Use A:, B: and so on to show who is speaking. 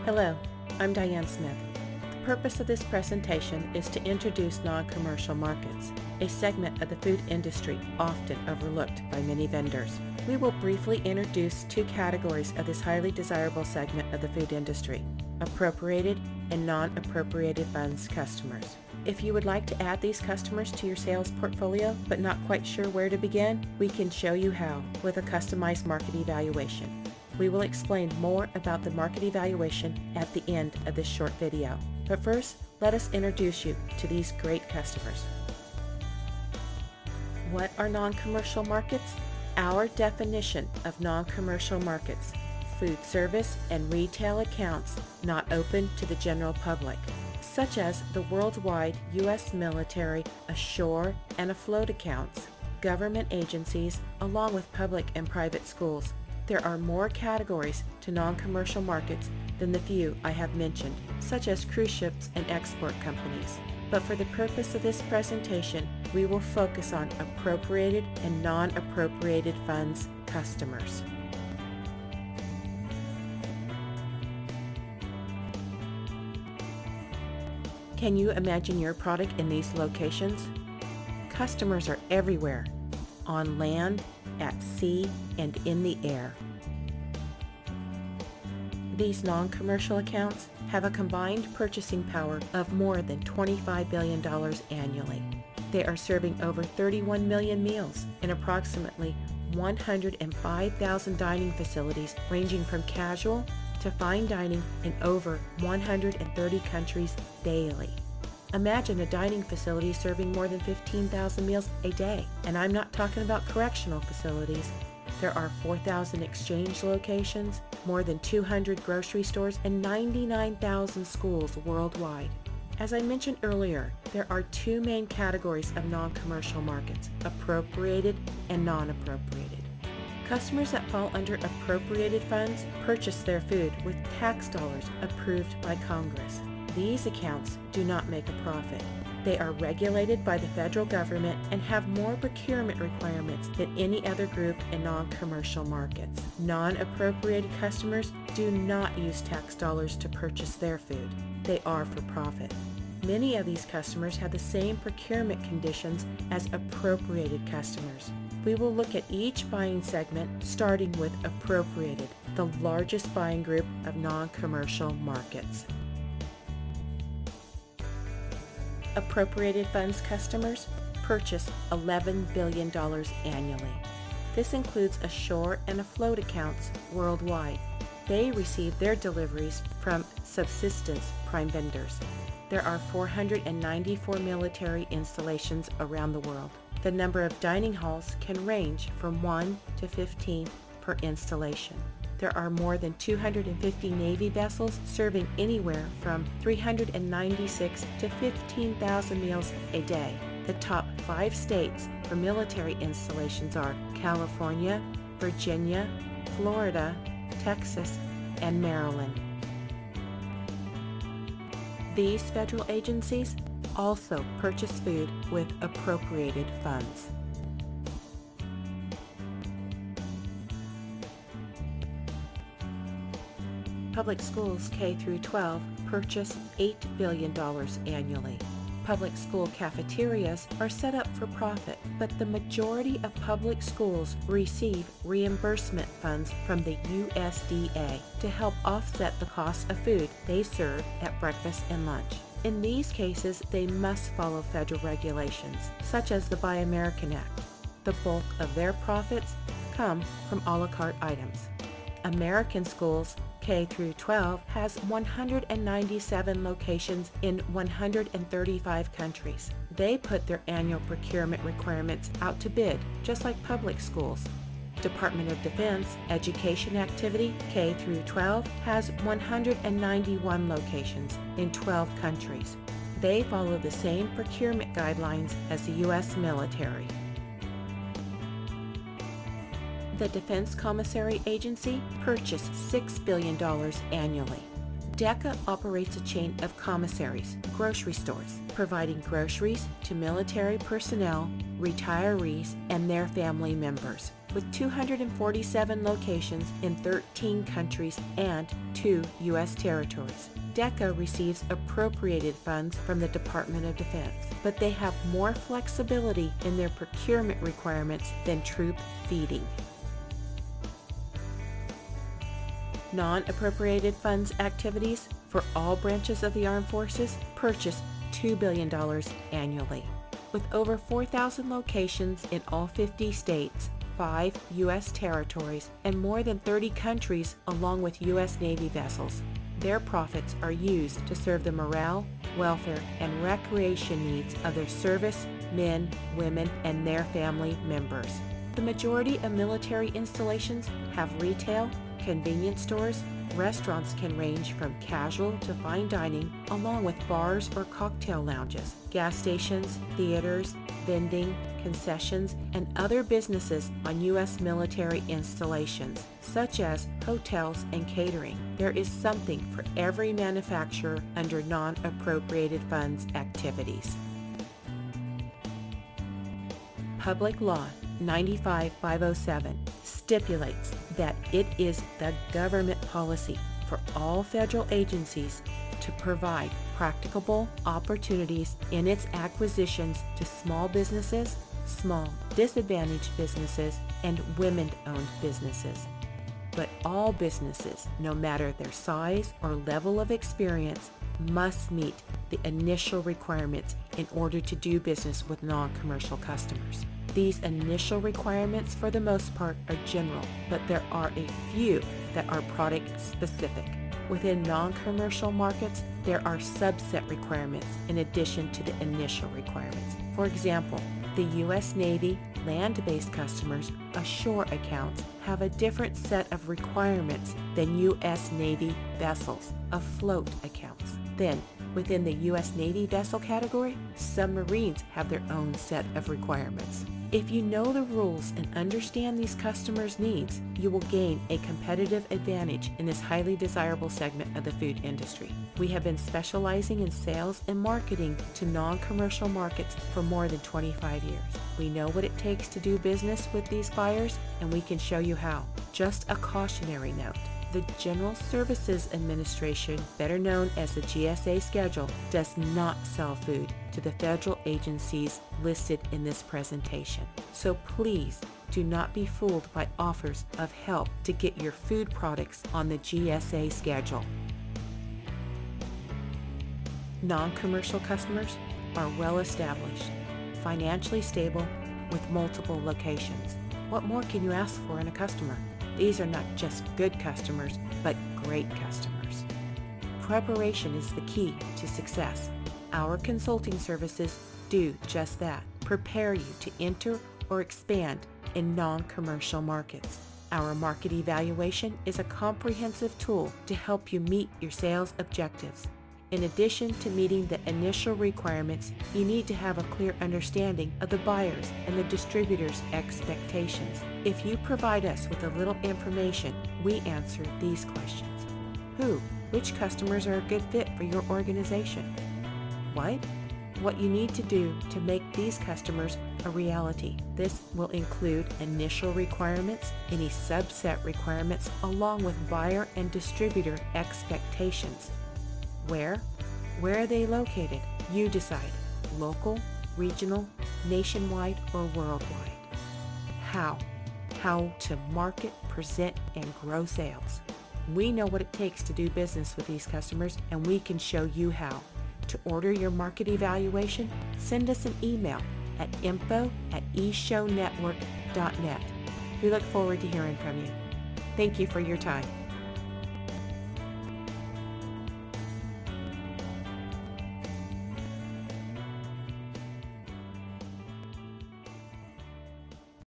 A: Hello, I'm Diane Smith. The purpose of this presentation is to introduce non-commercial markets, a segment of the food industry often overlooked by many vendors. We will briefly introduce two categories of this highly desirable segment of the food industry: appropriated and non-appropriated funds customers. If you would like to add these customers to your sales portfolio but not quite sure where to begin, we can show you how with a customized market evaluation. We will explain more about the market evaluation at the end of this short video. But first, let us introduce you to these great customers. What are non-commercial markets? Our definition of non-commercial markets: food service and retail accounts not open to the general public, such as the worldwide U.S. military ashore and afloat accounts, government agencies, along with public and private schools. There are more categories to non-commercial markets than the few I have mentioned, such as cruise ships and export companies. But for the purpose of this presentation, we will focus on appropriated and non-appropriated funds customers. Can you imagine your product in these locations? Customers are everywhere, on land, at sea, and in the air. These non-commercial accounts have a combined purchasing power of more than $25 billion annually. They are serving over 31 million meals in approximately 105,000 dining facilities, ranging from casual to fine dining in over 130 countries daily. Imagine a dining facility serving more than 15,000 meals a day. And I'm not talking about correctional facilities. There are 4,000 exchange locations, more than 200 grocery stores, and 99,000 schools worldwide. As I mentioned earlier, there are two main categories of non-commercial markets: appropriated and non-appropriated. Customers that fall under appropriated funds purchase their food with tax dollars approved by Congress. These accounts do not make a profit. They are regulated by the federal government and have more procurement requirements than any other group in non-commercial markets. Non-appropriated customers do not use tax dollars to purchase their food. They are for profit. Many of these customers have the same procurement conditions as appropriated customers. We will look at each buying segment, starting with appropriated, the largest buying group of non-commercial markets. Appropriated funds customers purchase $11 billion annually. This includes ashore and afloat accounts worldwide. They receive their deliveries from subsistence prime vendors. There are 494 military installations around the world. The number of dining halls can range from 1 to 15 per installation. There are more than 250 Navy vessels serving anywhere from 396 to 15,000 meals a day. The top 5 states for military installations are California, Virginia, Florida, Texas, and Maryland. These federal agencies also purchase food with appropriated funds. Public schools K through 12 purchase $8 billion annually. Public school cafeterias are set up for profit, but the majority of public schools receive reimbursement funds from the USDA to help offset the cost of food they serve at breakfast and lunch. In these cases, they must follow federal regulations, such as the Buy American Act. The bulk of their profits come from a la carte items. American Schools K through 12 has 197 locations in 135 countries. They put their annual procurement requirements out to bid, just like public schools. Department of Defense Education Activity K through 12 has 191 locations in 12 countries. They follow the same procurement guidelines as the U.S. military. The Defense Commissary Agency purchased $6 billion annually. DECA operates a chain of commissaries, grocery stores, providing groceries to military personnel, retirees, and their family members. with 247 locations in 13 countries and 2 U.S. territories. DECA receives appropriated funds from the Department of Defense, but they have more flexibility in their procurement requirements than troop feeding. Non-appropriated funds activities for all branches of the armed forces purchase $2 billion annually. With over 4,000 locations in all 50 states, 5 U.S. territories, and more than 30 countries along with U.S. Navy vessels, their profits are used to serve the morale, welfare, and recreation needs of their service, men, women, and their family members. The majority of military installations have retail, convenience stores. Restaurants can range from casual to fine dining, along with bars or cocktail lounges, gas stations, theaters, vending, concessions, and other businesses on U.S. military installations, such as hotels and catering. There is something for every manufacturer under non-appropriated funds activities. Public Law 95507 stipulates that it is the government policy for all federal agencies to provide practicable opportunities in its acquisitions to small businesses, small disadvantaged businesses, and women-owned businesses. But all businesses, no matter their size or level of experience, must meet the initial requirements in order to do business with non-commercial customers. These initial requirements, for the most part, are general, but there are a few that are product specific. Within non-commercial markets, there are subset requirements in addition to the initial requirements. For example, the U.S. Navy land-based customers, ashore accounts, have a different set of requirements than U.S. Navy vessels, afloat accounts. Then, within the U.S. Navy vessel category, submarines have their own set of requirements. If you know the rules and understand these customers' needs, you will gain a competitive advantage in this highly desirable segment of the food industry. We have been specializing in sales and marketing to non-commercial markets for more than 25 years. We know what it takes to do business with these buyers, and we can show you how. Just a cautionary note. The General Services Administration, better known as the GSA schedule, does not sell food to the federal agencies listed in this presentation. So please do not be fooled by offers of help to get your food products on the GSA schedule. Non-commercial customers are well established, financially stable, with multiple locations. What more can you ask for in a customer? These are not just good customers, but great customers. Preparation is the key to success. Our consulting services do just that, prepare you to enter or expand in non-commercial markets. Our market evaluation is a comprehensive tool to help you meet your sales objectives. In addition to meeting the initial requirements, you need to have a clear understanding of the buyers and the distributors' expectations. If you provide us with a little information, we answer these questions. Who? Which customers are a good fit for your organization? What you need to do to make these customers a reality. This will include initial requirements, any subset requirements, along with buyer and distributor expectations. Where are they located? You decide. Local, regional, nationwide, or worldwide. How to market, present, and grow sales. We know what it takes to do business with these customers, and we can show you how. To order your market evaluation, send us an email at info@eshownetwork.net. We look forward to hearing from you. Thank you for your time.